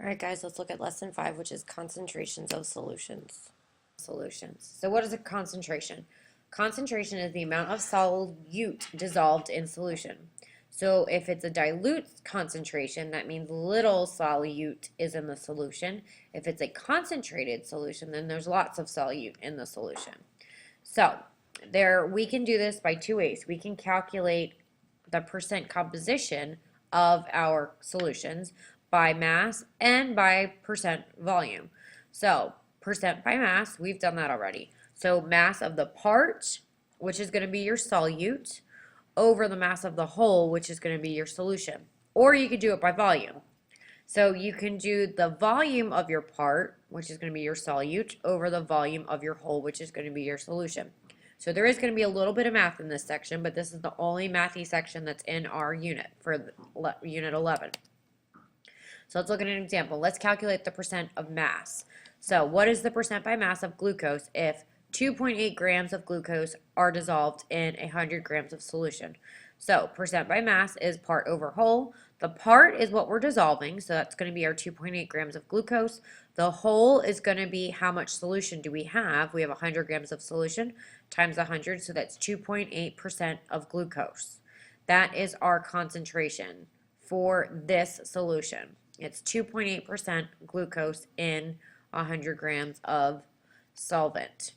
All right, guys, let's look at lesson 5, which is concentrations of solutions. So what is a concentration? Concentration is the amount of solute dissolved in solution. So if it's a dilute concentration, that means little solute is in the solution. If it's a concentrated solution, then there's lots of solute in the solution. So we can do this by two ways. We can calculate the percent composition of our solutions by mass and by percent volume. So percent by mass, we've done that already. So mass of the part, which is going to be your solute, over the mass of the whole, which is going to be your solution. Or you could do it by volume. So you can do the volume of your part, which is going to be your solute, over the volume of your whole, which is going to be your solution. So there is going to be a little bit of math in this section, but this is the only mathy section that's in our unit for unit 11. So let's look at an example. Let's calculate the percent of mass. So what is the percent by mass of glucose if 2.8 grams of glucose are dissolved in 100 grams of solution? So percent by mass is part over whole. The part is what we're dissolving, so that's going to be our 2.8 grams of glucose. The whole is going to be how much solution do we have. We have 100 grams of solution times 100, so that's 2.8% of glucose. That is our concentration for this solution. It's 2.8% glucose in 100 grams of solvent.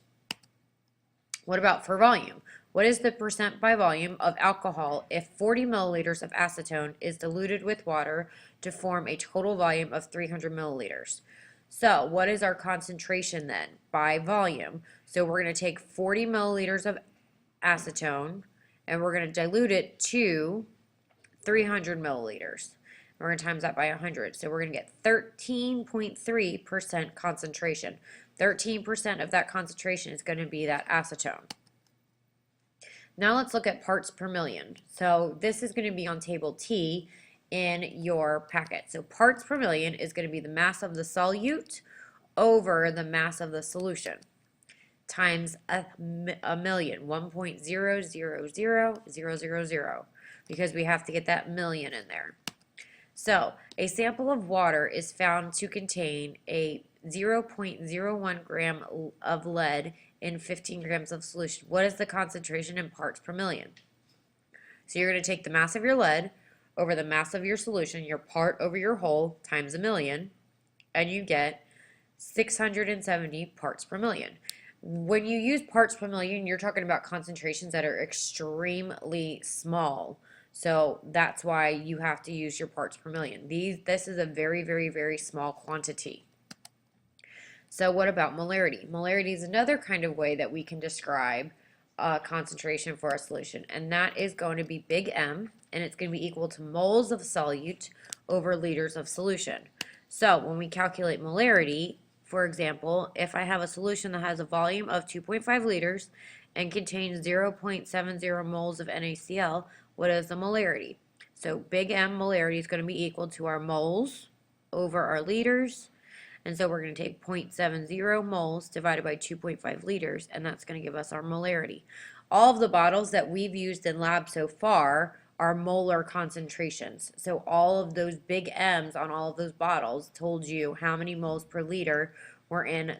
What about for volume? What is the percent by volume of alcohol if 40 milliliters of acetone is diluted with water to form a total volume of 300 milliliters? So what is our concentration then by volume? So we're going to take 40 milliliters of acetone and we're going to dilute it to 300 milliliters. We're going to times that by 100. So we're going to get 13.3% concentration. 13% of that concentration is going to be that acetone. Now let's look at parts per million. So this is going to be on table T in your packet. So parts per million is going to be the mass of the solute over the mass of the solution times a million, 1.000000, because we have to get that million in there. So a sample of water is found to contain a 0.01 gram of lead in 15 grams of solution. What is the concentration in parts per million? So you're going to take the mass of your lead over the mass of your solution, your part over your whole, times a million, and you get 670 parts per million. When you use parts per million, you're talking about concentrations that are extremely small. So that's why you have to use your parts per million. This is a very, very, very small quantity. So what about molarity? Molarity is another kind of way that we can describe concentration for a solution, and that is going to be big M, and it's going to be equal to moles of solute over liters of solution. So when we calculate molarity, for example, if I have a solution that has a volume of 2.5 liters and contains 0.70 moles of NaCl, what is the molarity? So big M molarity is going to be equal to our moles over our liters. And so we're going to take 0.70 moles divided by 2.5 liters, and that's going to give us our molarity. All of the bottles that we've used in lab so far are molar concentrations. So all of those big M's on all of those bottles told you how many moles per liter were in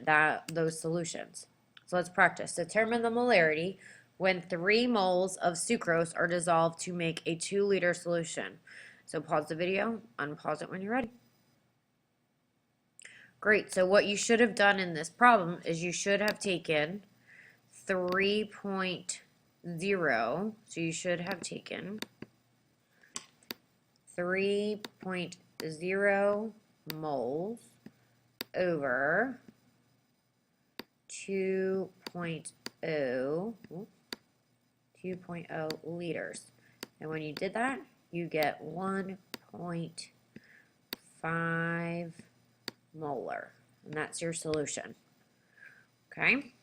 those solutions. So let's practice. Determine the molarity when 3 moles of sucrose are dissolved to make a 2-liter solution. So pause the video, unpause it when you're ready. Great, so what you should have done in this problem is you should have taken 3.0, so you should have taken 3.0 moles over 2.0 liters. And when you did that, you get 1.5 molar, and that's your solution. Okay,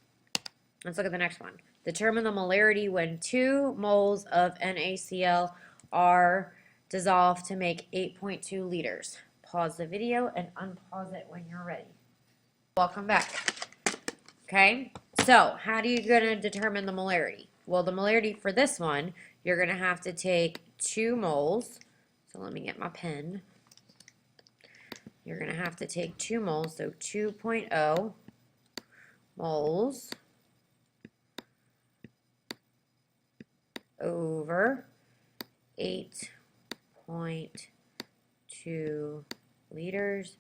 let's look at the next one. Determine the molarity when 2 moles of NaCl are dissolved to make 8.2 liters. Pause the video and unpause it when you're ready. Welcome back. Okay, so how are you going to determine the molarity? Well, the molarity for this one, you're going to have to take 2 moles. So let me get my pen. you're going to have to take 2 moles, so 2.0 moles over 8.2 liters,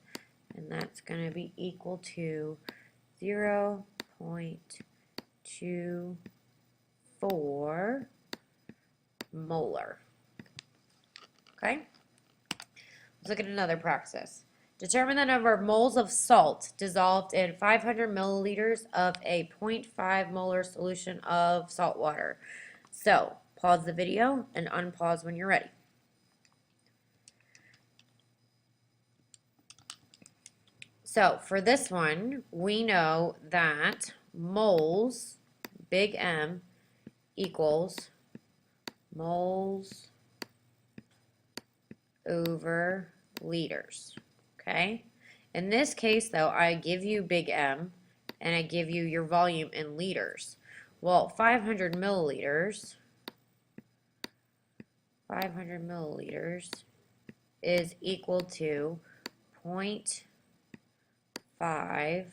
and that's going to be equal to 0.24 molar. Okay? Let's look at another practice. Determine the number of moles of salt dissolved in 500 milliliters of a 0.5 molar solution of salt water. So, pause the video and unpause when you're ready. So, for this one, we know that moles, big M, equals moles over liters. Okay? In this case, though, I give you big M, and I give you your volume in liters. Well, 500 milliliters is equal to 0.5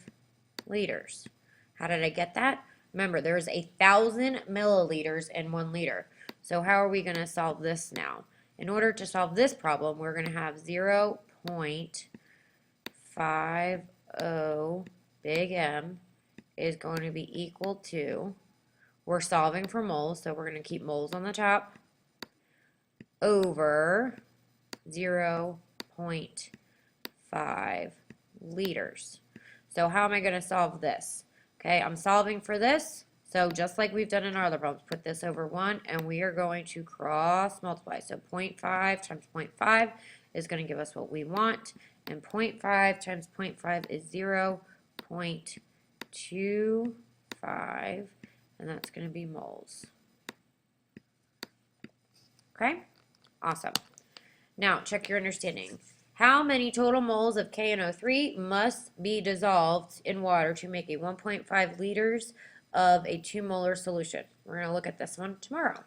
liters. How did I get that? Remember, there's 1,000 milliliters in 1 liter. So how are we going to solve this now? In order to solve this problem, we're going to have 0.50 big M is going to be equal to, we're solving for moles, so we're going to keep moles on the top, over 0.5 liters. So how am I going to solve this? Okay, I'm solving for this. So just like we've done in our other problems, put this over 1, and we are going to cross multiply. So 0.5 times 0.5 is going to give us what we want, and 0.5 times 0.5 is 0.25, and that's going to be moles. Okay, awesome. Now, check your understanding. How many total moles of KNO3 must be dissolved in water to make a 1.5 liters of a 2 molar solution? We're going to look at this one tomorrow.